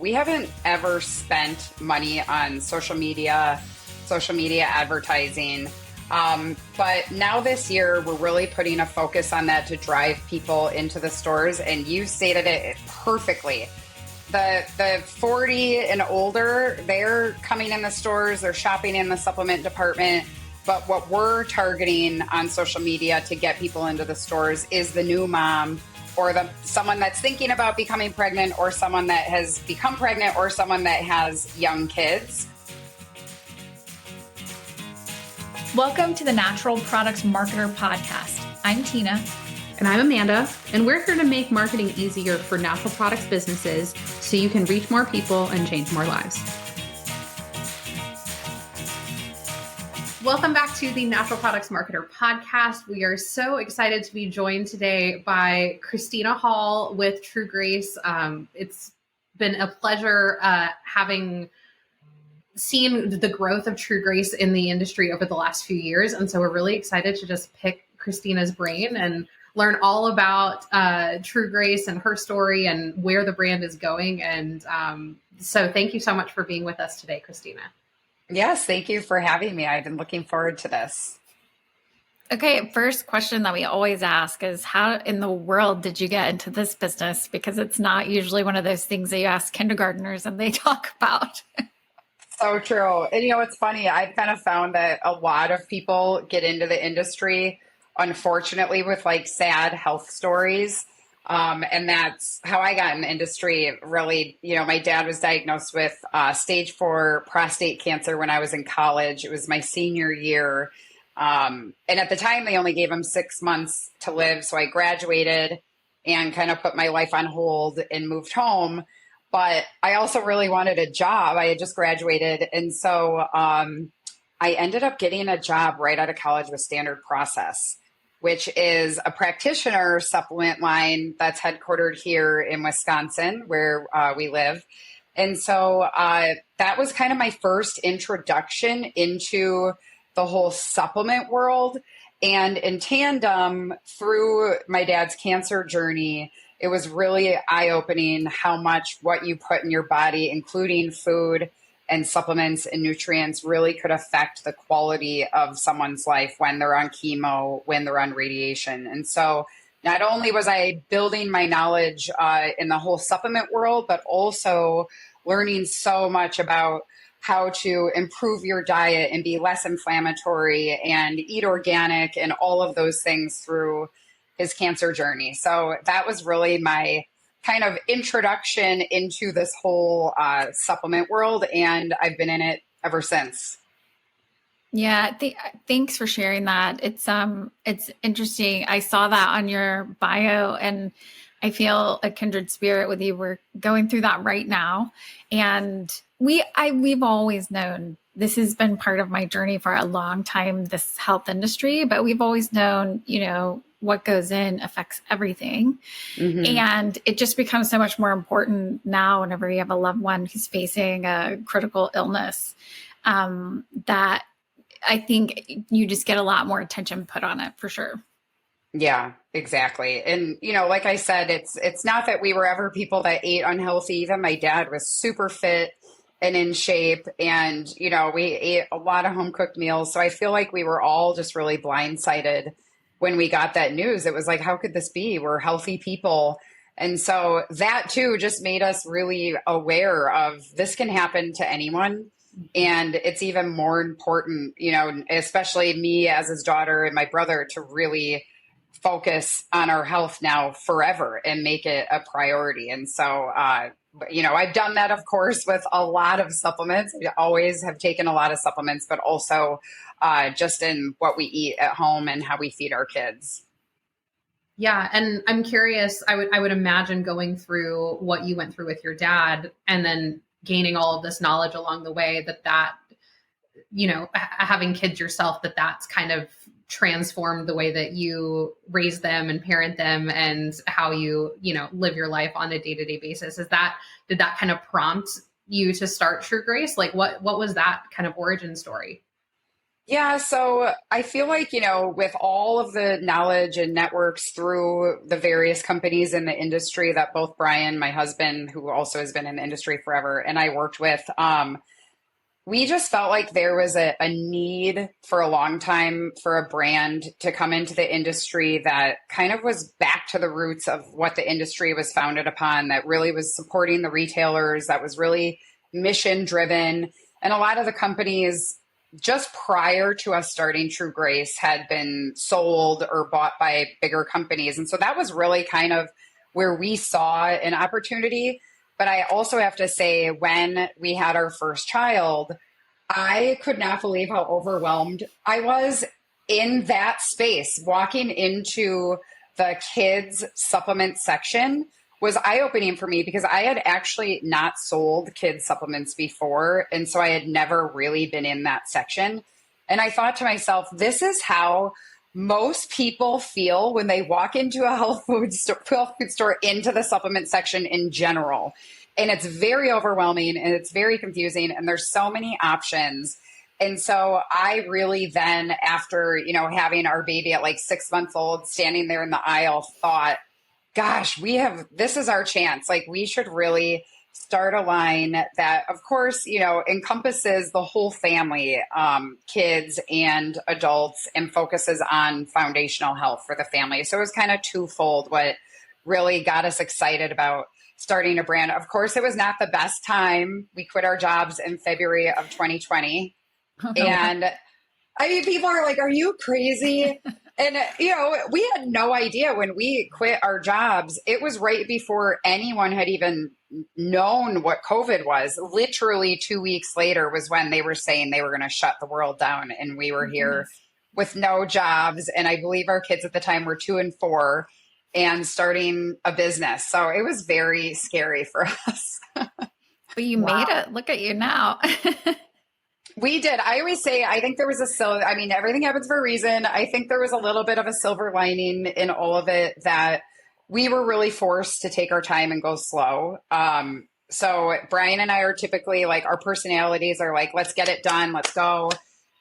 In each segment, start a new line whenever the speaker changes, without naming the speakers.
we haven't ever spent money on social media advertising. But now this year, we're really putting a focus on that to drive people into the stores. And you stated it perfectly. The 40 and older, they're coming in the stores, they're shopping in the supplement department. But what we're targeting on social media to get people into the stores is the new mom, or someone that's thinking about becoming pregnant, or someone that has become pregnant, or someone that has young kids.
Welcome to the Natural Products Marketer Podcast. I'm Tina.
And I'm Amanda, and we're here to make marketing easier for natural products businesses so you can reach more people and change more lives. Welcome back to the Natural Products Marketer Podcast. We are so excited to be joined today by Kristina Hall with True Grace. It's been a pleasure having seen the growth of True Grace in the industry over the last few years. And so we're really excited to just pick Kristina's brain and learn all about True Grace and her story and where the brand is going. And so thank you so much for being with us today, Kristina.
Yes, thank you for having me. I've been looking forward to this.
Okay, first question that we always ask is, how in the world did you get into this business? Because it's not usually one of those things that you ask kindergartners and they talk about.
So true. And it's funny. I've kind of found that a lot of people get into the industry, unfortunately, with like sad health stories. And that's how I got in the industry. Really, my dad was diagnosed with stage 4 prostate cancer when I was in college. It was my senior year. And at the time, they only gave him 6 months to live. So I graduated and kind of put my life on hold and moved home. But I also really wanted a job. I had just graduated. And so I ended up getting a job right out of college with Standard Process, which is a practitioner supplement line that's headquartered here in Wisconsin, where we live. And so that was kind of my first introduction into the whole supplement world. And in tandem, through my dad's cancer journey, it was really eye-opening how much what you put in your body, including food and supplements and nutrients, really could affect the quality of someone's life when they're on chemo, when they're on radiation. And so not only was I building my knowledge in the whole supplement world, but also learning so much about how to improve your diet and be less inflammatory and eat organic and all of those things through his cancer journey. So that was really my kind of introduction into this whole supplement world, and I've been in it ever since.
Yeah, thanks for sharing that. It's interesting. I saw that on your bio, and I feel a kindred spirit with you. We're going through that right now, and we've always known this has been part of my journey for a long time, this health industry, but we've always known, what goes in affects everything. Mm-hmm. And it just becomes so much more important now whenever you have a loved one who's facing a critical illness, that I think you just get a lot more attention put on it for sure.
Yeah, exactly. And, like I said, it's not that we were ever people that ate unhealthy. Even my dad was super fit and in shape, and, we ate a lot of home cooked meals. So I feel like we were all just really blindsided when we got that news. It was like, how could this be? We're healthy people. And so that too just made us really aware of this can happen to anyone. And it's even more important, especially me as his daughter and my brother, to really focus on our health now forever and make it a priority. And so, I've done that, of course, with a lot of supplements. I always have taken a lot of supplements, but also just in what we eat at home and how we feed our kids.
Yeah. And I'm curious, I would imagine going through what you went through with your dad and then gaining all of this knowledge along the way that, having kids yourself, that's kind of transformed the way that you raise them and parent them and how you live your life on a day-to-day basis. Did that kind of prompt you to start True Grace? Like what was that kind of origin story?
Yeah, so I feel like, with all of the knowledge and networks through the various companies in the industry that both Brian, my husband, who also has been in the industry forever, and I worked with, we just felt like there was a need for a long time for a brand to come into the industry that kind of was back to the roots of what the industry was founded upon, that really was supporting the retailers, that was really mission driven. And a lot of the companies just prior to us starting True Grace had been sold or bought by bigger companies. And so that was really kind of where we saw an opportunity. But I also have to say, when we had our first child, I could not believe how overwhelmed I was in that space. Walking into the kids supplement section was eye-opening for me because I had actually not sold kids supplements before. And so I had never really been in that section. And I thought to myself, this is how most people feel when they walk into a health food store into the supplement section in general. And it's very overwhelming and it's very confusing and there's so many options. And so I really then, after, having our baby at like 6 months old, standing there in the aisle, thought, gosh, this is our chance. Like, we should really start a line that, of course, encompasses the whole family, kids and adults, and focuses on foundational health for the family. So it was kind of twofold what really got us excited about starting a brand. Of course, it was not the best time. We quit our jobs in February of 2020. Oh, no. And I mean, people are like, are you crazy? And, we had no idea when we quit our jobs. It was right before anyone had even known what COVID was. Literally 2 weeks later was when they were saying they were going to shut the world down. And we were here with no jobs. And I believe our kids at the time were 2 and 4 and starting a business. So it was very scary for us.
But you made it. Look at you now.
We did. I always say, I think there was everything happens for a reason. I think there was a little bit of a silver lining in all of it, that we were really forced to take our time and go slow. So Brian and I are typically like, our personalities are like, let's get it done. Let's go.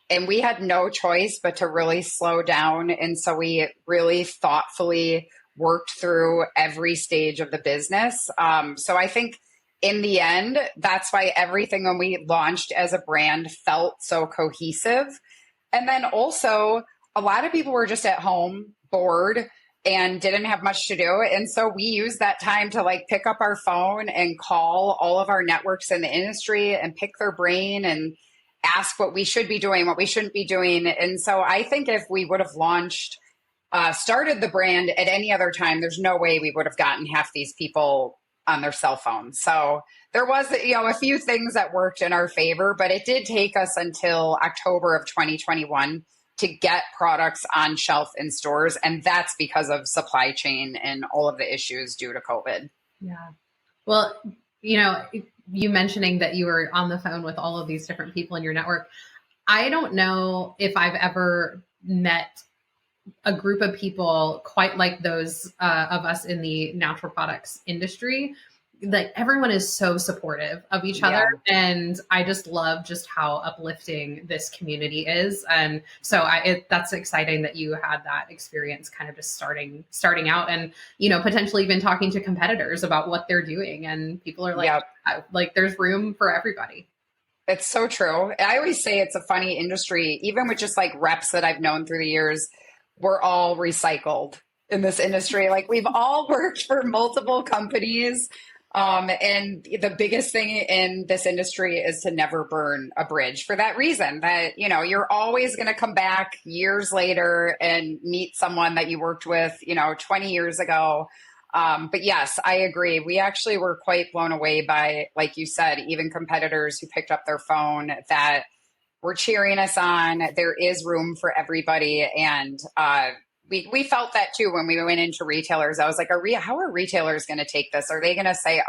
And we had no choice but to really slow down. And so we really thoughtfully worked through every stage of the business. So I think in the end, that's why everything when we launched as a brand felt so cohesive. And then also, a lot of people were just at home, bored, and didn't have much to do. And so we used that time to like pick up our phone and call all of our networks in the industry and pick their brain and ask what we should be doing, what we shouldn't be doing. And so I think if we would have started the brand at any other time, there's no way we would have gotten half these people on their cell phones. So there was, a few things that worked in our favor, but it did take us until October of 2021 to get products on shelf in stores. And that's because of supply chain and all of the issues due to COVID.
Yeah. Well, you mentioning that you were on the phone with all of these different people in your network. I don't know if I've ever met a group of people quite like those of us in the natural products industry. Like, everyone is so supportive of each other. And I just love just how uplifting this community is. And so that's exciting that you had that experience kind of just starting out and, potentially even talking to competitors about what they're doing. And people are like, there's room for everybody.
It's so true. I always say it's a funny industry, even with just like reps that I've known through the years. We're all recycled in this industry. Like, we've all worked for multiple companies. And the biggest thing in this industry is to never burn a bridge, for that reason that, you're always going to come back years later and meet someone that you worked with, 20 years ago. But yes, I agree. We actually were quite blown away by, like you said, even competitors who picked up their phone that were cheering us on. There is room for everybody. And we felt that too when we went into retailers. I was like, how are retailers going to take this? Are they going to say,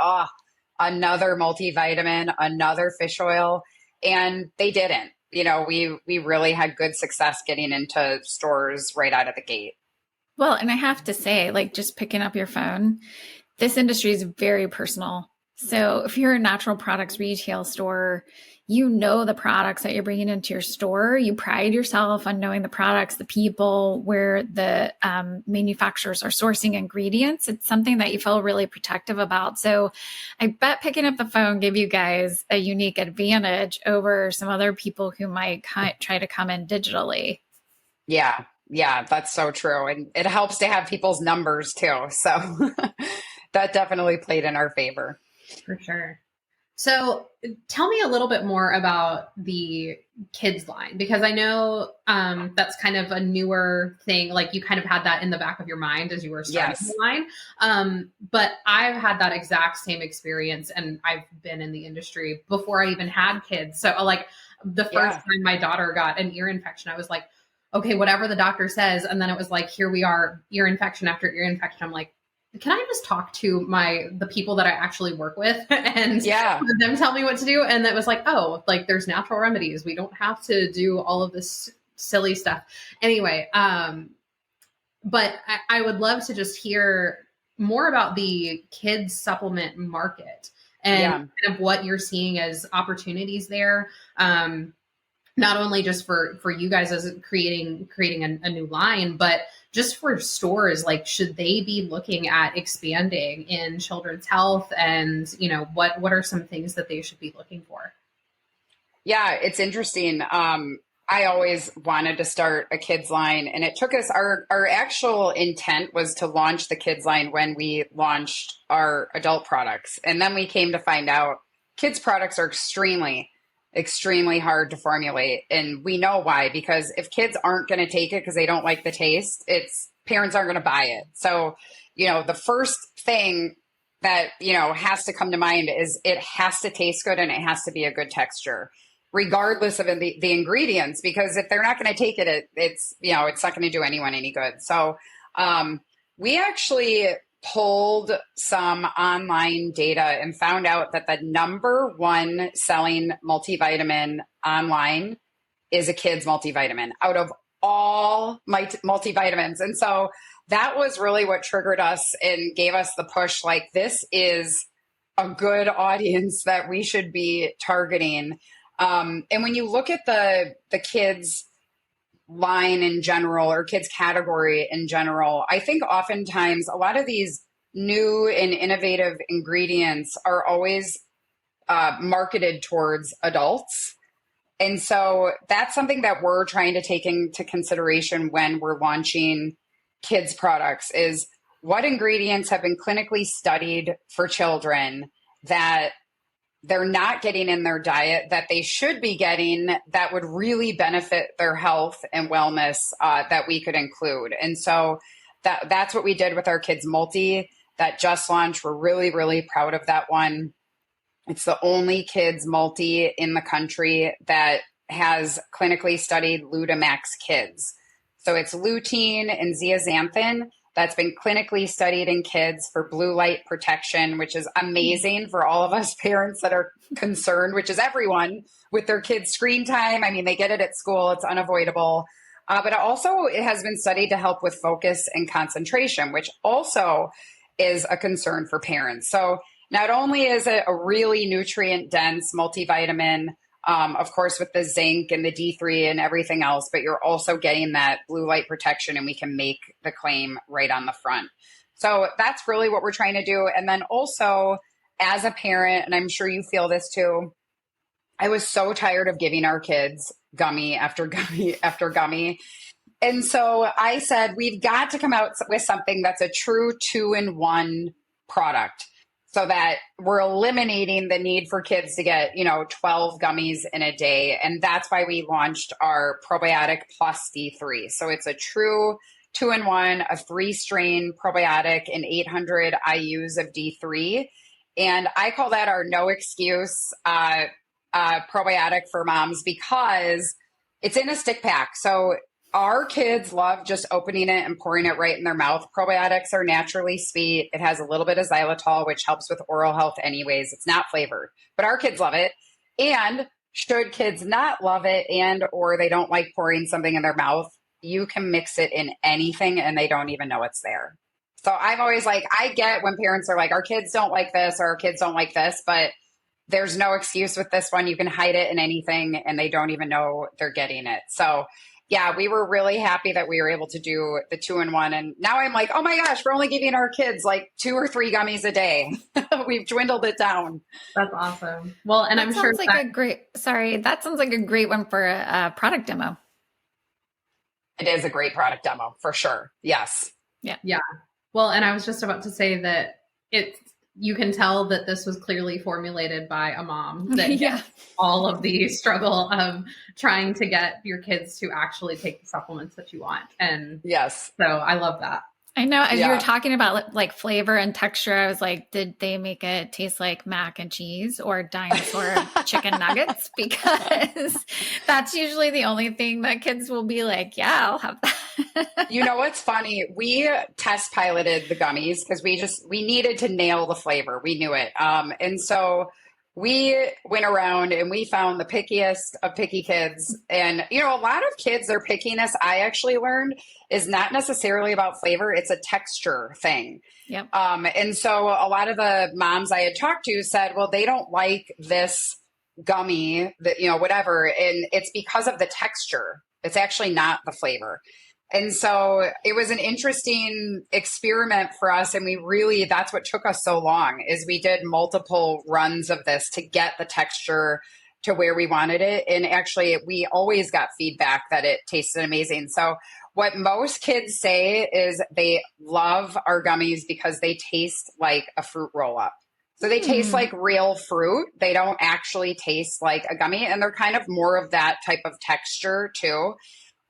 another multivitamin, another fish oil? And they didn't. We really had good success getting into stores right out of the gate.
Well, and I have to say, like, just picking up your phone, this industry is very personal. So if you're a natural products retail store, you know the products that you're bringing into your store. You pride yourself on knowing the products, the people, where the manufacturers are sourcing ingredients. It's something that you feel really protective about. So I bet picking up the phone gave you guys a unique advantage over some other people who might try to come in digitally.
Yeah. Yeah, that's so true. And it helps to have people's numbers too. So that definitely played in our favor.
For sure. So tell me a little bit more about the kids line, because I know that's kind of a newer thing. Like you kind of had that in the back of your mind as you were starting the line. But I've had that exact same experience, and I've been in the industry before I even had kids. So like the first time my daughter got an ear infection, I was like, okay, whatever the doctor says. And then it was like, here we are, ear infection after ear infection. I'm like, can I just talk to the people that I actually work with and them tell me what to do? And it was like, oh, like there's natural remedies. We don't have to do all of this silly stuff. Anyway, but I would love to just hear more about the kids supplement market and kind of what you're seeing as opportunities there. Not only just for you guys as creating a new line, but just for stores. Like, should they be looking at expanding in children's health? And, you know, what are some things that they should be looking for?
Yeah, it's interesting. I always wanted to start a kids line, and it took us, our actual intent was to launch the kids line when we launched our adult products. And then we came to find out kids products are extremely hard to formulate. And we know why, because if kids aren't going to take it because they don't like the taste, parents aren't going to buy it. So, you know, the first thing that, you know, has to come to mind is it has to taste good and it has to be a good texture, regardless of the ingredients, because if they're not going to take it, it's, you know, it's not going to do anyone any good. So we actually pulled some online data and found out that the number one selling multivitamin online is a kid's multivitamin out of all multivitamins. And so that was really what triggered us and gave us the push. Like, this is a good audience that we should be targeting. And when you look at the kids line in general, or kids category in general, I think oftentimes a lot of these new and innovative ingredients are always marketed towards adults. And so that's something that we're trying to take into consideration when we're launching kids products, is what ingredients have been clinically studied for children that they're not getting in their diet that they should be getting that would really benefit their health and wellness, that we could include. And so that's what we did with our kids multi that just launched. We're really proud of that one. It's the only kids multi in the country that has clinically studied Lutamax Kids. So it's lutein and zeaxanthin that's been clinically studied in kids for blue light protection, which is amazing for all of us parents that are concerned, which is everyone, with their kids' screen time. I mean, they get it at school, it's unavoidable. But it has been studied to help with focus and concentration, which also is a concern for parents. So not only is it a really nutrient dense multivitamin, of course, with the zinc and the D3 and everything else, but you're also getting that blue light protection, and we can make the claim right on the front. So that's really what we're trying to do. And then also, as a parent, and I'm sure you feel this too, I was so tired of giving our kids gummy after gummy after gummy. And so I said, we've got to come out with something that's a true 2-in-1 product, so that we're eliminating the need for kids to get, 12 gummies in a day. And that's why we launched our probiotic plus D3. So it's a true 2-in-1, a 3-strain probiotic and 800 IUs of D3. And I call that our no excuse probiotic for moms, because it's in a stick pack. So our kids love just opening it and pouring it right in their mouth. Probiotics are naturally sweet. It has a little bit of xylitol, which helps with oral health anyways. It's not flavored, but our kids love it. And should kids not love it or they don't like pouring something in their mouth, you can mix it in anything and they don't even know it's there. So I'm always like, I get when parents are like, our kids don't like this or our kids don't like this, but there's no excuse with this one. You can hide it in anything and they don't even know they're getting it. So yeah, we were really happy that we were able to do the 2-in-1. And now I'm like, oh my gosh, we're only giving our kids like 2 or 3 gummies a day. We've dwindled it down.
That's awesome. Well, and I'm sure
that sounds like a great one for a product demo.
It is a great product demo for sure. Yes.
Yeah. Well, and I was just about to say that you can tell that this was clearly formulated by a mom that all of the struggle of trying to get your kids to actually take the supplements that you want. And yes, so I love that.
I know as you were talking about like flavor and texture, I was like, did they make it taste like mac and cheese or dinosaur chicken nuggets? Because that's usually the only thing that kids will be like, yeah, I'll have that.
You know what's funny? We test piloted the gummies because we needed to nail the flavor. We knew it. And so we went around and we found the pickiest of picky kids. And, you know, a lot of kids, their pickiness, I actually learned, is not necessarily about flavor. It's a texture thing.
Yep.
And so a lot of the moms I had talked to said, well, they don't like this gummy, that, you know, whatever. And it's because of the texture. It's actually not the flavor. And so it was an interesting experiment for us. And that's what took us so long, is we did multiple runs of this to get the texture to where we wanted it. And actually we always got feedback that it tasted amazing. So what most kids say is they love our gummies because they taste like a fruit roll up. So they taste like real fruit. They don't actually taste like a gummy. And they're kind of more of that type of texture too.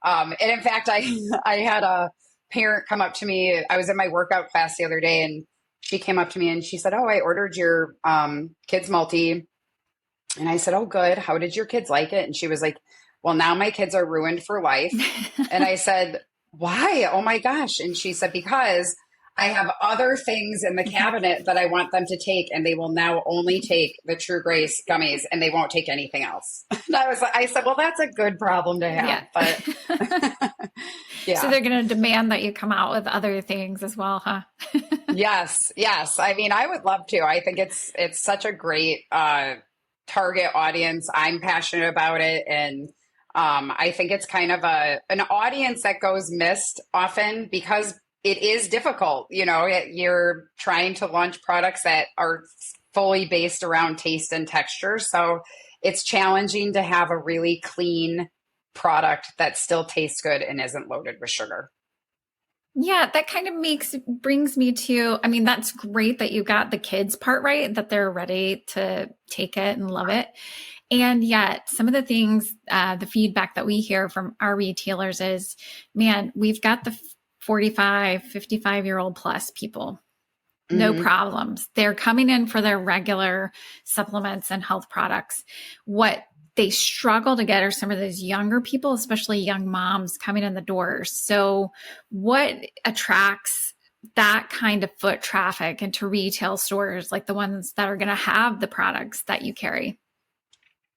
And in fact, I had a parent come up to me. I was in my workout class the other day and she came up to me and she said, oh, I ordered your kids multi. And I said, oh, good. How did your kids like it? And she was like, well, now my kids are ruined for life. And I said, why? Oh my gosh. And she said, because I have other things in the cabinet that I want them to take, and they will now only take the True Grace gummies and they won't take anything else. And I said, well, that's a good problem to have.
Yeah.
But yeah.
So they're going to demand that you come out with other things as well, huh?
Yes. I mean, I would love to. I think it's such a great target audience. I'm passionate about it. And I think it's kind of an audience that goes missed often because it is difficult. You know, you're trying to launch products that are fully based around taste and texture. So it's challenging to have a really clean product that still tastes good and isn't loaded with sugar.
Yeah, that kind of brings me to, I mean, that's great that you got the kids part right, that they're ready to take it and love it. And yet some of the things, the feedback that we hear from our retailers is, man, we've got the 45, 55-year-old plus people, no problems. They're coming in for their regular supplements and health products. What they struggle to get are some of those younger people, especially young moms coming in the doors. So what attracts that kind of foot traffic into retail stores, like the ones that are going to have the products that you carry?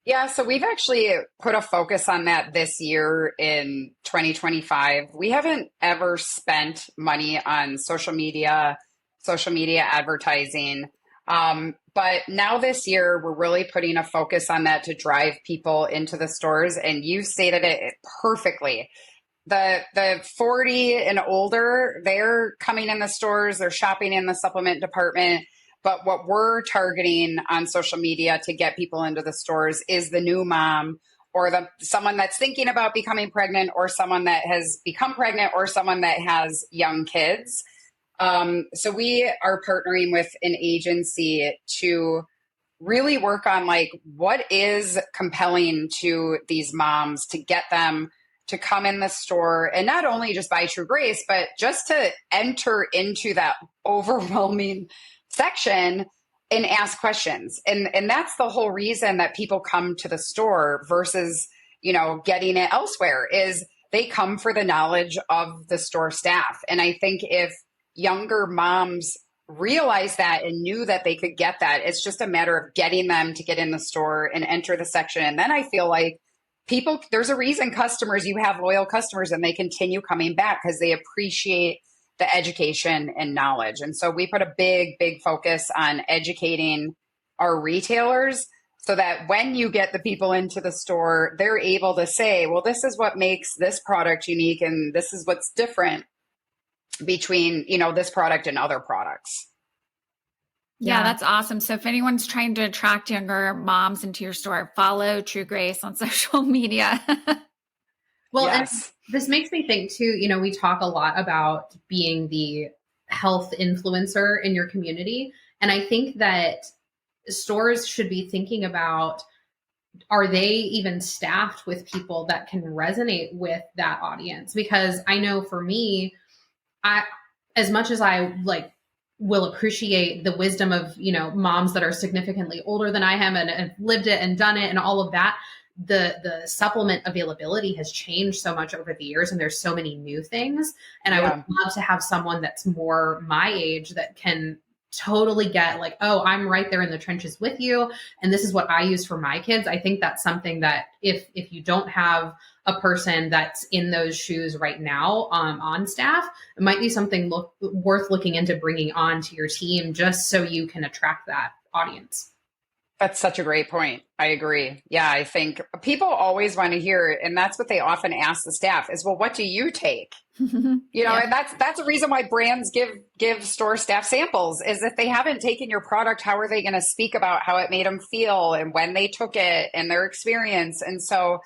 Yeah, so we've actually put a focus on that this year in 2025. We haven't ever spent money on social media advertising. But now this year, we're really putting a focus on that to drive people into the stores. And you stated it perfectly. The 40 and older, they're coming in the stores, they're shopping in the supplement department. But what we're targeting on social media to get people into the stores is the new mom, or someone that's thinking about becoming pregnant, or someone that has become pregnant, or someone that has young kids. So we are partnering with an agency to really work on like what is compelling to these moms to get them to come in the store and not only just buy True Grace, but just to enter into that overwhelming section and ask questions. And that's the whole reason that people come to the store versus, you know, getting it elsewhere, is they come for the knowledge of the store staff. And I think if younger moms realized that and knew that they could get that, it's just a matter of getting them to get in the store and enter the section. And then I feel like there's a reason you have loyal customers and they continue coming back because they appreciate the education and knowledge. And so we put a big focus on educating our retailers so that when you get the people into the store, they're able to say, well, this is what makes this product unique, and this is what's different between, this product and other products.
Yeah, that's awesome. So if anyone's trying to attract younger moms into your store, follow True Grace on social media.
Well,
yes.
And this makes me think too, we talk a lot about being the health influencer in your community. And I think that stores should be thinking about, are they even staffed with people that can resonate with that audience? Because I know for me, as much as I will appreciate the wisdom of, moms that are significantly older than I am and have lived it and done it and all of that, the supplement availability has changed so much over the years, and there's so many new things. And I would love to have someone that's more my age that can totally get oh, I'm right there in the trenches with you, and this is what I use for my kids. I think that's something that if you don't have a person that's in those shoes right now on staff, it might be something worth looking into bringing on to your team, just so you can attract that audience.
That's such a great point. I agree. Yeah, I think people always want to hear, and that's what they often ask the staff is, well, what do you take? And that's the reason why brands give store staff samples, is if they haven't taken your product, how are they going to speak about how it made them feel and when they took it and their experience? And so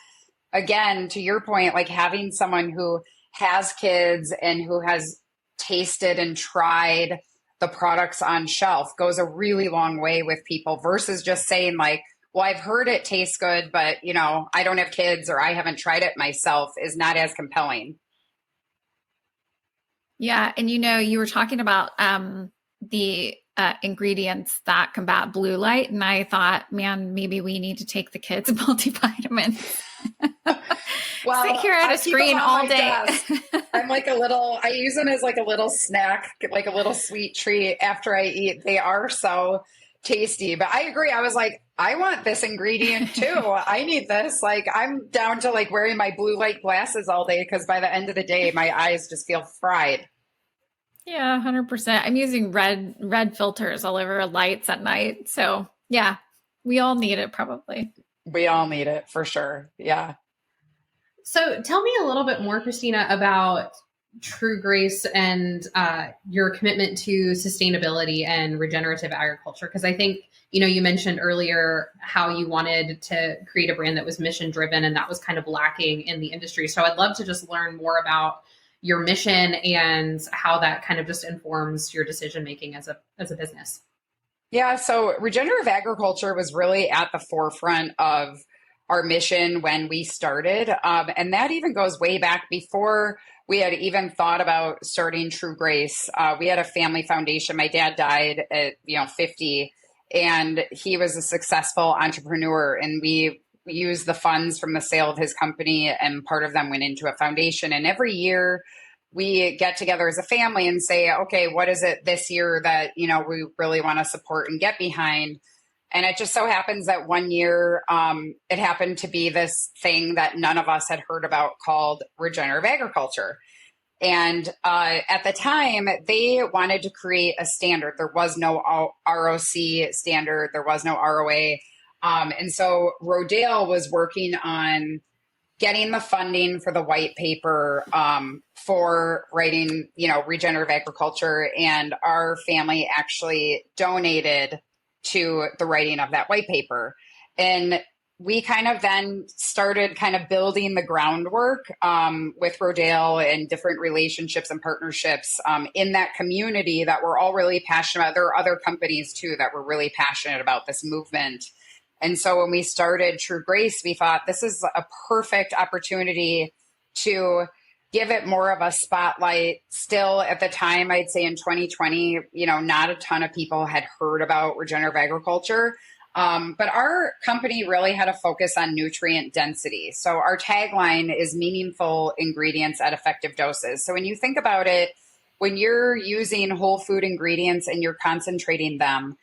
again, to your point, having someone who has kids and who has tasted and tried the products on shelf goes a really long way with people, versus just saying well, I've heard it tastes good, but I don't have kids or I haven't tried it myself, is not as compelling.
Yeah. And you were talking about the ingredients that combat blue light. And I thought, man, maybe we need to take the kids multivitamins.
Well,
sit here at a screen all day.
I'm I use them as a little snack, like a little sweet treat after I eat. They are so tasty, but I agree. I was I want this ingredient too. I need this. I'm down to wearing my blue light glasses all day, because by the end of the day, my eyes just feel fried.
Yeah, 100%. I'm using red filters all over lights at night. So yeah, we all need it probably.
We all need it for sure. Yeah.
So tell me a little bit more, Kristina, about True Grace and your commitment to sustainability and regenerative agriculture. Because I think, you mentioned earlier how you wanted to create a brand that was mission driven, and that was kind of lacking in the industry. So I'd love to just learn more about your mission and how that kind of just informs your decision making as a business.
Yeah. So regenerative agriculture was really at the forefront of our mission when we started. And that even goes way back before we had even thought about starting True Grace. We had a family foundation. My dad died at 50, and he was a successful entrepreneur, and we used the funds from the sale of his company, and part of them went into a foundation. And every year we get together as a family and say, okay, what is it this year that we really want to support and get behind? And it just so happens that one year it happened to be this thing that none of us had heard about called regenerative agriculture. And at the time, they wanted to create a standard. There was no ROC standard. There was no ROA. And so Rodale was working on getting the funding for the white paper for writing, regenerative agriculture. And our family actually donated to the writing of that white paper. And we kind of then started kind of building the groundwork with Rodale and different relationships and partnerships in that community that we're all really passionate about. There are other companies too that were really passionate about this movement. And so when we started True Grace, we thought this is a perfect opportunity to give it more of a spotlight. Still at the time, I'd say in 2020, not a ton of people had heard about regenerative agriculture. But our company really had a focus on nutrient density. So our tagline is meaningful ingredients at effective doses. So when you think about it, when you're using whole food ingredients and you're concentrating them,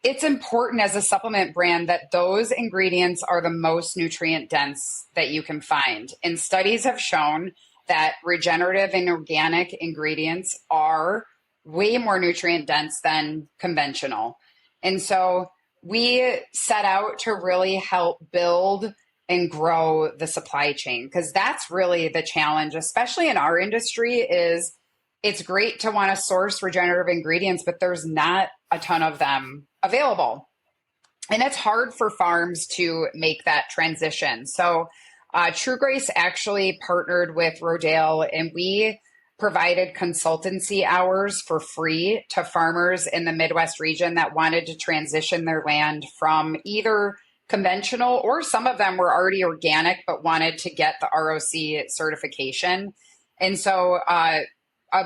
it's important as a supplement brand that those ingredients are the most nutrient dense that you can find. And studies have shown that regenerative and organic ingredients are way more nutrient dense than conventional. And so we set out to really help build and grow the supply chain, because that's really the challenge, especially in our industry. Is it's great to want to source regenerative ingredients, but there's not a ton of them available. And it's hard for farms to make that transition. So True Grace actually partnered with Rodale, and we provided consultancy hours for free to farmers in the Midwest region that wanted to transition their land from either conventional, or some of them were already organic but wanted to get the ROC certification. And so a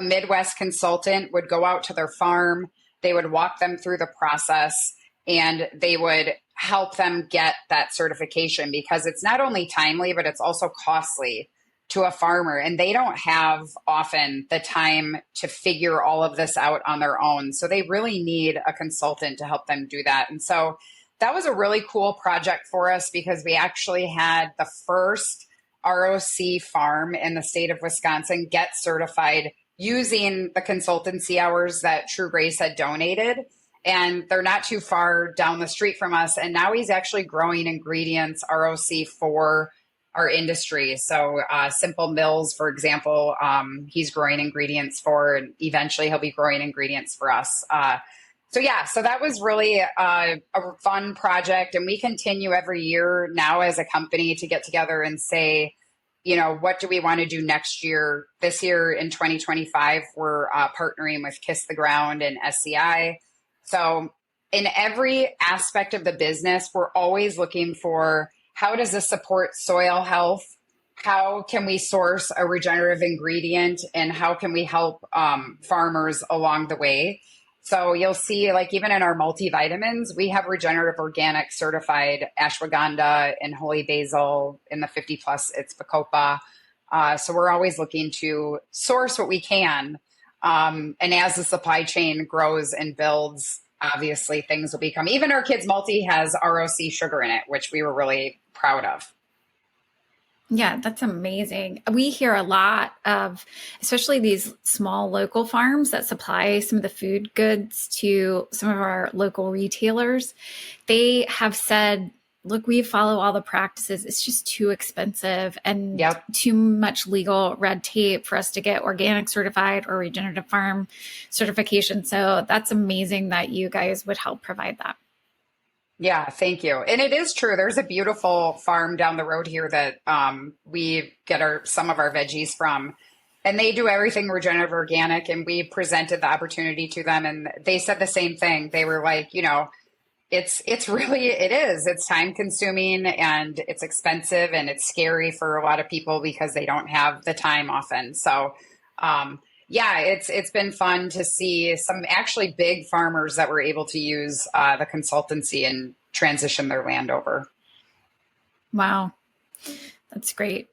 Midwest consultant would go out to their farm, they would walk them through the process, and they would help them get that certification, because it's not only timely, but it's also costly to a farmer. And they don't have often the time to figure all of this out on their own. So they really need a consultant to help them do that. And so that was a really cool project for us, because we actually had the first ROC farm in the state of Wisconsin get certified using the consultancy hours that True Grace had donated. And they're not too far down the street from us. And now he's actually growing ingredients, ROC, for our industry. So Simple Mills, for example, he's growing ingredients for, and eventually he'll be growing ingredients for us. So that was really a fun project. And we continue every year now as a company to get together and say, what do we want to do next year? This year in 2025, we're partnering with Kiss the Ground and SCI. So in every aspect of the business, we're always looking for, how does this support soil health? How can we source a regenerative ingredient? And how can we help farmers along the way? So you'll see, like, even in our multivitamins, we have regenerative organic certified ashwagandha and holy basil. In the 50 plus, it's bacopa. So we're always looking to source what we can. And as the supply chain grows and builds, obviously things will become, even our kids' multi has ROC sugar in it, which we were really proud of.
Yeah, that's amazing. We hear a lot of, especially these small local farms that supply some of the food goods to some of our local retailers. They have said, look, we follow all the practices. It's just too expensive and too much legal red tape for us to get organic certified or regenerative farm certification. So that's amazing that you guys would help provide that.
Yeah, thank you. And it is true. There's a beautiful farm down the road here that we get some of our veggies from, and they do everything regenerative organic. And we presented the opportunity to them, and they said the same thing. They were like, it's time consuming, and it's expensive, and it's scary for a lot of people because they don't have the time often. So, it's been fun to see some actually big farmers that were able to use the consultancy and transition their land over.
Wow. That's great.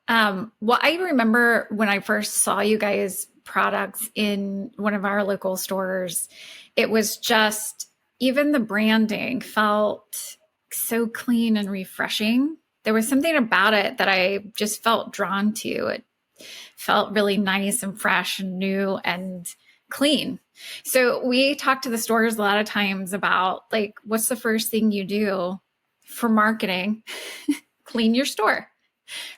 Well, I remember when I first saw you guys' products in one of our local stores, it was just, even the branding felt so clean and refreshing. There was something about it that I just felt drawn to. It felt really nice and fresh and new and clean. So we talk to the stores a lot of times about, like, what's the first thing you do for marketing? Clean your store,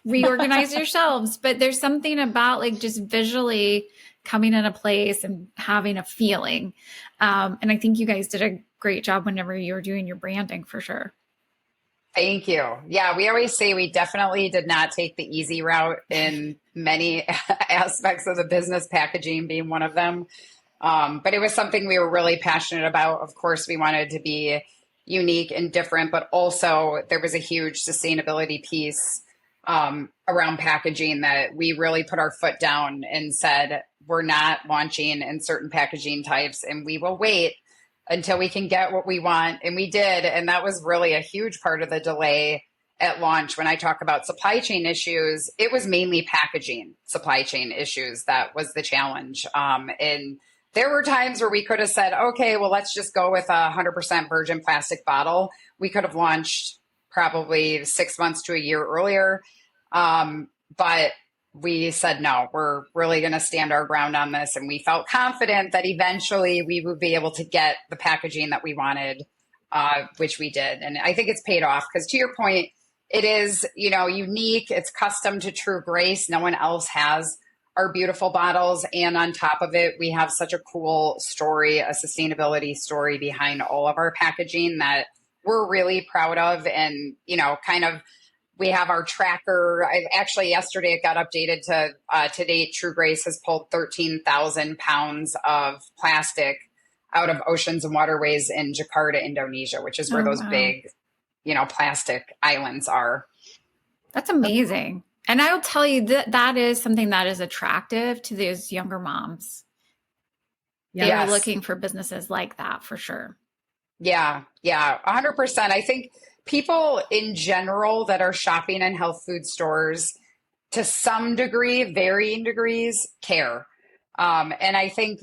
reorganize your shelves. But there's something about, like, just visually coming in a place and having a feeling. And I think you guys did a great job whenever you were doing your branding, for sure.
Thank you. Yeah, we always say we definitely did not take the easy route in many aspects of the business, packaging being one of them. But it was something we were really passionate about. Of course, we wanted to be unique and different, but also there was a huge sustainability piece around packaging that we really put our foot down and said, we're not launching in certain packaging types, and we will wait until we can get what we want. And we did. And that was really a huge part of the delay at launch. When I talk about supply chain issues, it was mainly packaging supply chain issues that was the challenge. And there were times where we could have said, okay, well, let's just go with 100% virgin plastic bottle. We could have launched probably 6 months to a year earlier. But we said, no, we're really going to stand our ground on this. And we felt confident that eventually we would be able to get the packaging that we wanted, which we did. And I think it's paid off because, to your point, it is, unique. It's custom to True Grace. No one else has our beautiful bottles. And on top of it, we have such a cool story, a sustainability story behind all of our packaging that we're really proud of. And, we have our tracker. Yesterday it got updated to date. True Grace has pulled 13,000 pounds of plastic out of oceans and waterways in Jakarta, Indonesia, which is where those big, plastic islands are.
That's amazing. And I'll tell you that is something that is attractive to those younger moms. They are looking for businesses like that for sure.
Yeah, 100%. I think people in general that are shopping in health food stores, to some degree, varying degrees, care. And I think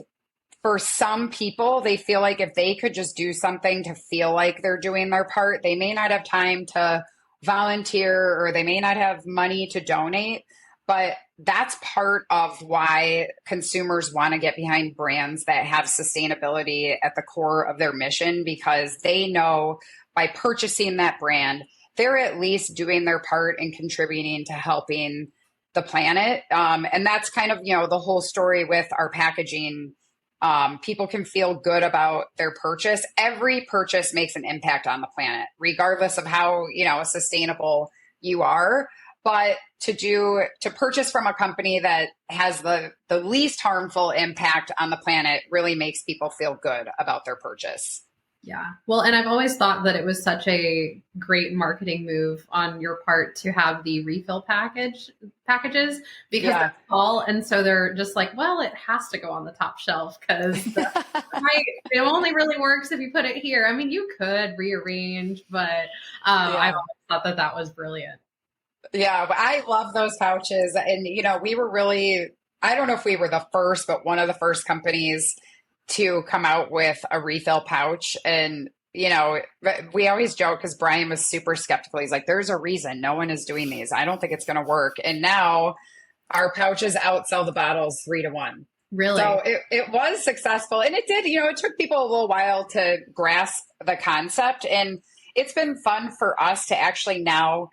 for some people, they feel like if they could just do something to feel like they're doing their part, they may not have time to volunteer or they may not have money to donate. But that's part of why consumers want to get behind brands that have sustainability at the core of their mission, because they know by purchasing that brand, they're at least doing their part in contributing to helping the planet. And that's kind of, the whole story with our packaging. People can feel good about their purchase. Every purchase makes an impact on the planet, regardless of how, sustainable you are. But to purchase from a company that has the least harmful impact on the planet really makes people feel good about their purchase.
Yeah. Well, and I've always thought that it was such a great marketing move on your part to have the refill packages because they're small. And so they're just like, well, it has to go on the top shelf because it only really works if you put it here. I mean, you could rearrange, but I always thought that was brilliant.
Yeah, I love those pouches. And, we were really, I don't know if we were the first, but one of the first companies to come out with a refill pouch. And, we always joke because Brian was super skeptical. He's like, there's a reason no one is doing these. I don't think it's going to work. And now our pouches outsell the bottles 3-1.
Really?
So it was successful. And it did, it took people a little while to grasp the concept. And it's been fun for us to actually now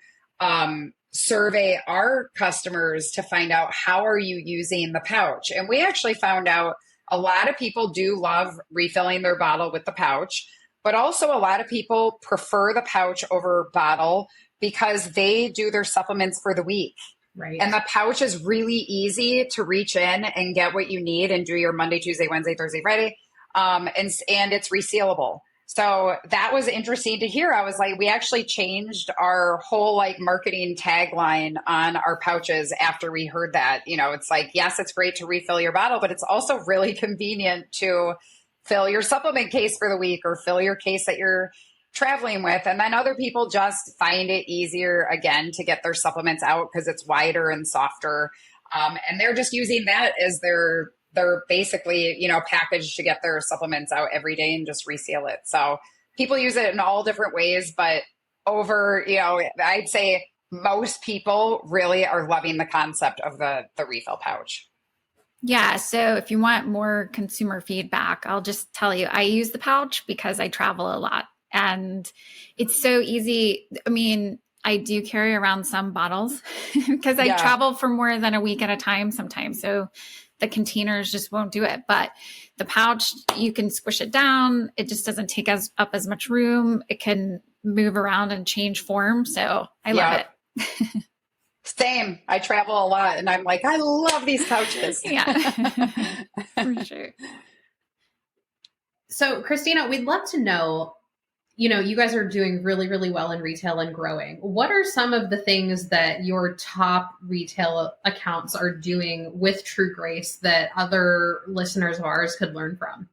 survey our customers to find out how are you using the pouch. And we actually found out a lot of people do love refilling their bottle with the pouch, but also a lot of people prefer the pouch over bottle because they do their supplements for the week.
Right.
And the pouch is really easy to reach in and get what you need and do your Monday, Tuesday, Wednesday, Thursday, Friday. And it's resealable. So that was interesting to hear. I was like, we actually changed our whole marketing tagline on our pouches after we heard that. It's like, yes, it's great to refill your bottle, but it's also really convenient to fill your supplement case for the week or fill your case that you're traveling with. And then other people just find it easier, again, to get their supplements out because it's wider and softer. And they're just using that as they're basically, packaged to get their supplements out every day and just reseal it. So people use it in all different ways, but I'd say most people really are loving the concept of the refill pouch.
Yeah. So if you want more consumer feedback, I'll just tell you, I use the pouch because I travel a lot and it's so easy. I mean, I do carry around some bottles because I travel for more than a week at a time sometimes. So the containers just won't do it. But the pouch, you can squish it down. It just doesn't take up as much room. It can move around and change form. So I love it.
Same. I travel a lot and I'm like, I love these pouches.
Yeah, for sure.
So Kristina, we'd love to know, you guys are doing really, really well in retail and growing. What are some of the things that your top retail accounts are doing with True Grace that other listeners of ours could learn from?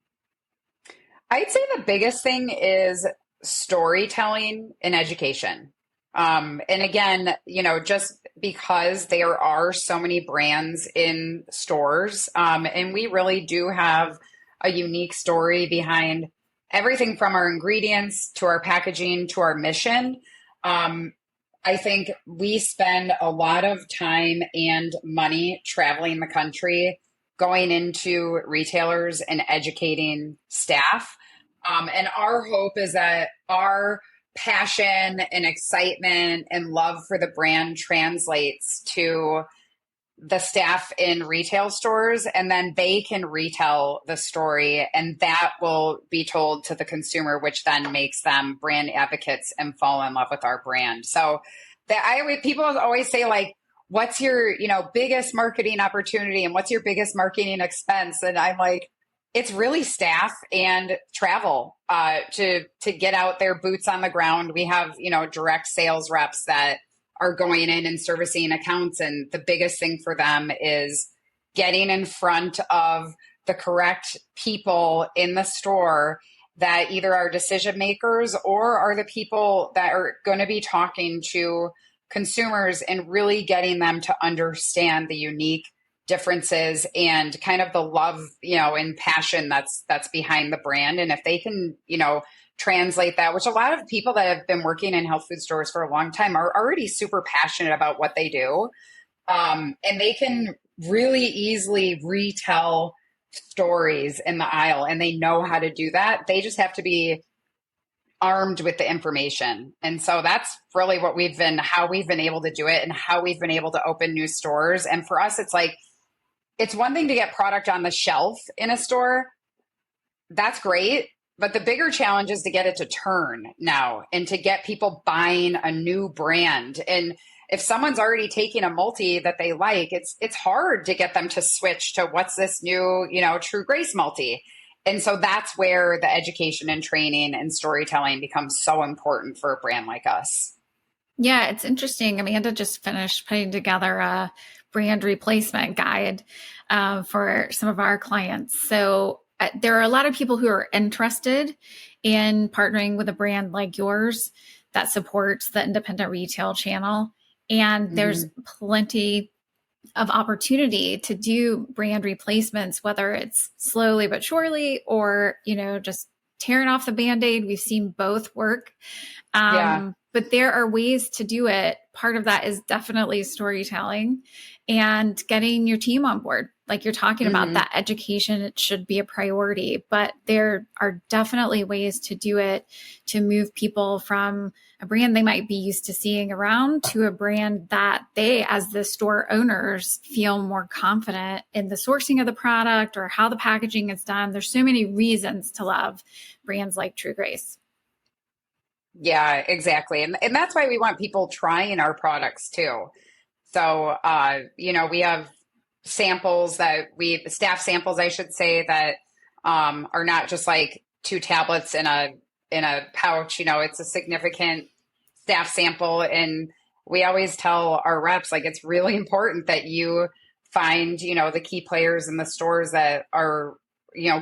I'd say the biggest thing is storytelling and education. And again, just because there are so many brands in stores, and we really do have a unique story behind everything from our ingredients to our packaging to our mission. I I think we spend a lot of time and money traveling the country, going into retailers and educating staff. And our hope is that our passion and excitement and love for the brand translates to the staff in retail stores, and then they can retell the story, and that will be told to the consumer, which then makes them brand advocates and fall in love with our brand. So that people always say, like, what's your, biggest marketing opportunity and what's your biggest marketing expense? And I'm like, it's really staff and travel, to get out there, boots on the ground. We have, direct sales reps that are going in and servicing accounts. And the biggest thing for them is getting in front of the correct people in the store that either are decision makers or are the people that are going to be talking to consumers, and really getting them to understand the unique differences and kind of the love, and passion that's behind the brand. And if they can, translate that, which a lot of people that have been working in health food stores for a long time are already super passionate about what they do. And they can really easily retell stories in the aisle, and they know how to do that. They just have to be armed with the information. And so that's really how we've been able to do it and how we've been able to open new stores. And for us, it's like, it's one thing to get product on the shelf in a store. That's great. But the bigger challenge is to get it to turn now and to get people buying a new brand. And if someone's already taking a multi that they like, it's hard to get them to switch to what's this new, True Grace multi. And so that's where the education and training and storytelling becomes so important for a brand like us.
Yeah, it's interesting. Amanda just finished putting together a brand replacement guide for some of our clients. So there are a lot of people who are interested in partnering with a brand like yours that supports the independent retail channel. And there's plenty of opportunity to do brand replacements, whether it's slowly but surely or, just tearing off the Band-Aid. We've seen both work. But there are ways to do it. Part of that is definitely storytelling and getting your team on board. Like you're talking about that education, it should be a priority, but there are definitely ways to do it to move people from a brand they might be used to seeing around to a brand that they, as the store owners, feel more confident in the sourcing of the product or how the packaging is done. There's so many reasons to love brands like True Grace.
Yeah, exactly. And that's why we want people trying our products too. So, we have staff samples, I should say, that are not just like 2 tablets in a pouch. It's a significant staff sample. And we always tell our reps, like, it's really important that you find, the key players in the stores that are,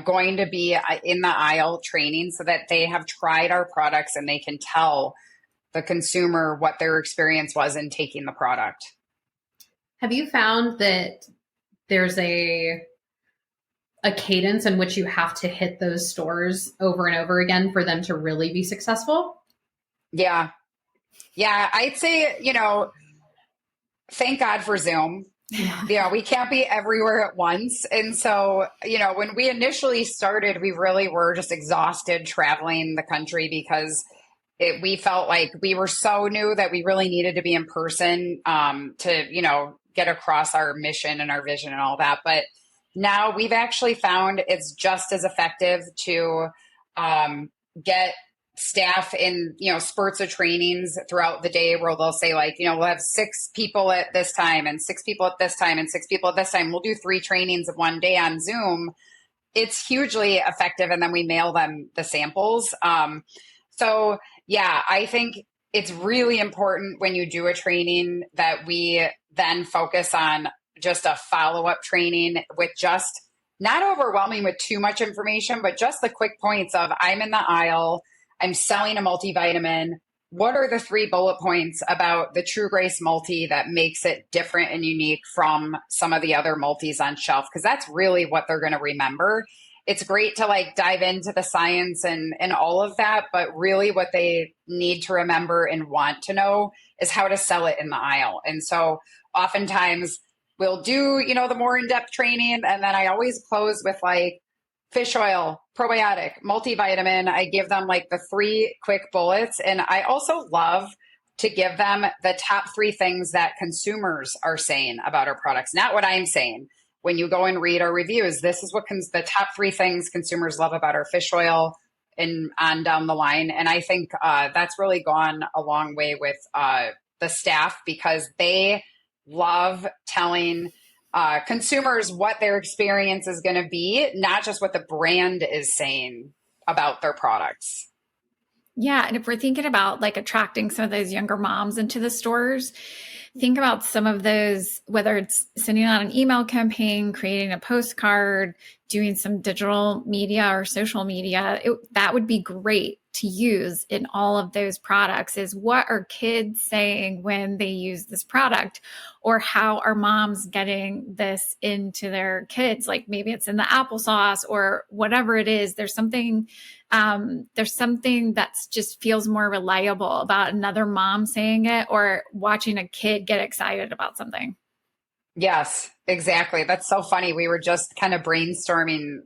going to be in the aisle training so that they have tried our products and they can tell the consumer what their experience was in taking the product.
Have you found that there's a cadence in which you have to hit those stores over and over again for them to really be successful?
Yeah. I'd say, thank God for Zoom. Yeah, we can't be everywhere at once. And so, when we initially started, we really were just exhausted traveling the country because we felt like we were so new that we really needed to be in person to, get across our mission and our vision and all that. But now we've actually found it's just as effective to get staff in, spurts of trainings throughout the day where they'll say, like, we'll have 6 people at this time and 6 people at this time and 6 people at this time. We'll do 3 trainings of one day on Zoom. It's hugely effective. And then we mail them the samples. So yeah, I think it's really important when you do a training that we then focus on just a follow-up training with just not overwhelming with too much information, but just the quick points of, I'm in the aisle, I'm selling a multivitamin. What are the 3 bullet points about the True Grace multi that makes it different and unique from some of the other multis on shelf? Because that's really what they're going to remember. it's great to like dive into the science and all of that. But really what they need to remember and want to know is how to sell it in the aisle. And so oftentimes we'll do, the more in-depth training. And then I always close with like fish oil, probiotic, multivitamin. I give them like the 3 quick bullets. And I also love to give them the top 3 things that consumers are saying about our products, not what I'm saying. When you go and read our reviews, this is what the top 3 things consumers love about our fish oil and on down the line. And I think that's really gone a long way with the staff, because they love telling consumers what their experience is going to be, not just what the brand is saying about their products.
Yeah. And if we're thinking about like attracting some of those younger moms into the stores, think about some of those, whether it's sending out an email campaign, creating a postcard, doing some digital media or social media, that would be great to use in all of those products. Is what are kids saying when they use this product, or how are moms getting this into their kids? Like maybe it's in the applesauce or whatever it is. There's something that just feels more reliable about another mom saying it, or watching a kid get excited about something.
Yes, exactly. That's so funny. We were just kind of brainstorming,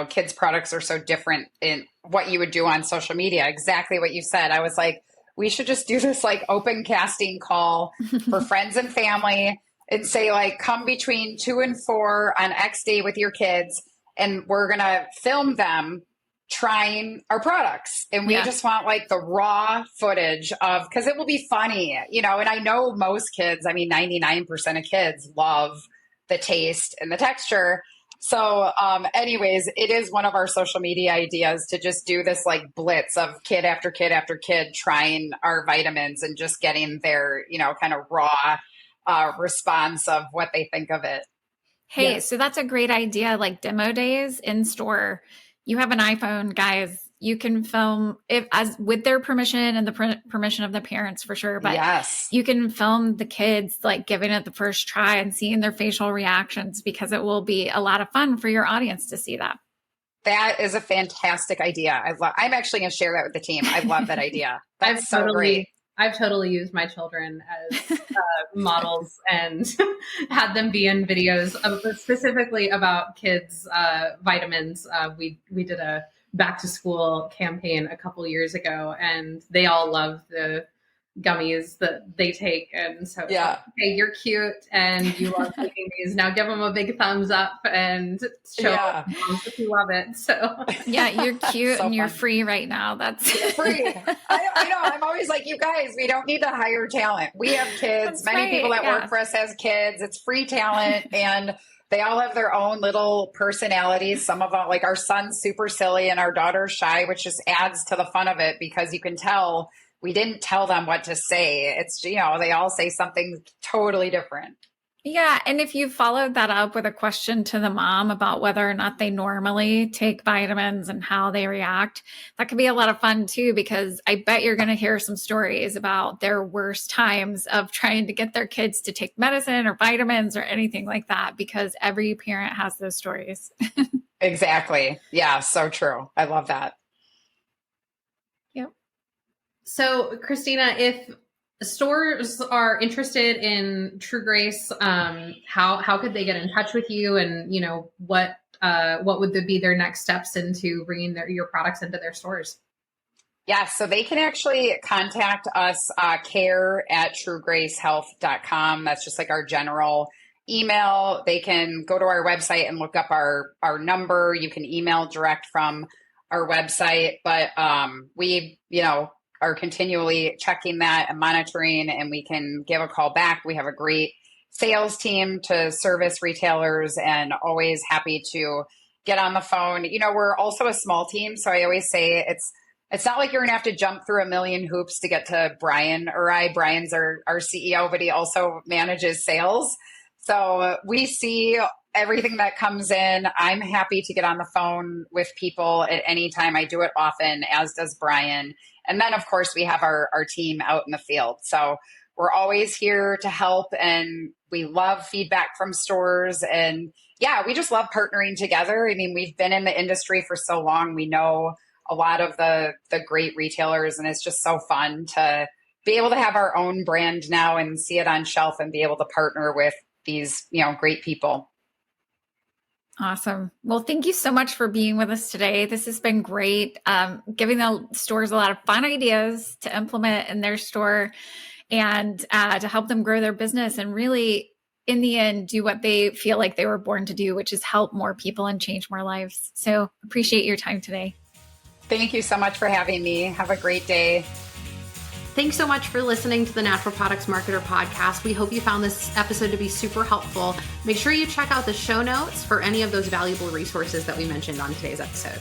kids' products are so different in what you would do on social media. Exactly what you said. I was like, we should just do this like open casting call for friends and family and say like, come between 2 and 4 on X day with your kids. And we're going to film them trying our products. And we just want like the raw footage of, because it will be funny, and I know most kids, 99% of kids love the taste and the texture. So anyways, it is one of our social media ideas to just do this like blitz of kid after kid after kid trying our vitamins and just getting their, kind of raw response of what they think of it.
Hey, so that's a great idea. Like demo days in store. You have an iPhone, guys. You can film with their permission and the permission of the parents for sure. But
yes,
you can film the kids like giving it the first try and seeing their facial reactions, because it will be a lot of fun for your audience to see that.
That is a fantastic idea. I'm actually going to share that with the team. I love that idea. That's great.
I've totally used my children as models and had them be in videos specifically about kids' vitamins. We did a back to school campaign a couple years ago, and they all love the gummies that they take. And so,
yeah,
hey, you're cute and you love taking these. Now give them a big thumbs up and show them if you love it. So
yeah, you're cute
so
and you're
fun.
Free right now. That's
free. I know. I'm always like, you guys, we don't need to hire talent. We have kids.
That's
Many
right,
people that work for us has kids. It's free talent, and they all have their own little personalities. Some of them, like our son's super silly and our daughter's shy, which just adds to the fun of it, because you can tell we didn't tell them what to say. It's, they all say something totally different.
Yeah. And if you followed that up with a question to the mom about whether or not they normally take vitamins and how they react, that could be a lot of fun too, because I bet you're going to hear some stories about their worst times of trying to get their kids to take medicine or vitamins or anything like that, because every parent has those stories.
Exactly. Yeah. So true. I love that.
Yep.
So Kristina, if stores are interested in True Grace, how could they get in touch with you, and what would be their next steps into bringing your products into their stores?
Yeah, so they can actually contact us, care@truegracehealth.com. That's just like our general email. They can go to our website and look up our number. You can email direct from our website, but we, are continually checking that and monitoring, and we can give a call back. We have a great sales team to service retailers, and always happy to get on the phone. We're also a small team, so I always say it's not like you're gonna have to jump through a million hoops to get to Brian or I. Brian's our CEO, but he also manages sales. So we see everything that comes in. I'm happy to get on the phone with people at any time. I do it often, as does Brian. And then, of course, we have our team out in the field. So we're always here to help, and we love feedback from stores. And yeah, we just love partnering together. I mean, we've been in the industry for so long. We know a lot of the great retailers, and it's just so fun to be able to have our own brand now and see it on shelf and be able to partner with these, great people.
Awesome. Well, thank you so much for being with us today. This has been great. Giving the stores a lot of fun ideas to implement in their store and to help them grow their business and really, in the end, do what they feel like they were born to do, which is help more people and change more lives. So appreciate your time today.
Thank you so much for having me. Have a great day.
Thanks so much for listening to the Natural Products Marketer podcast. We hope you found this episode to be super helpful. Make sure you check out the show notes for any of those valuable resources that we mentioned on today's episode.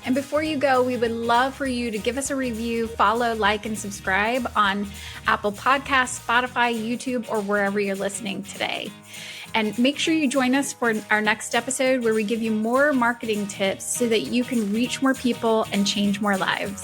And before you go, we would love for you to give us a review, follow, like, and subscribe on Apple Podcasts, Spotify, YouTube, or wherever you're listening today. And make sure you join us for our next episode where we give you more marketing tips so that you can reach more people and change more lives.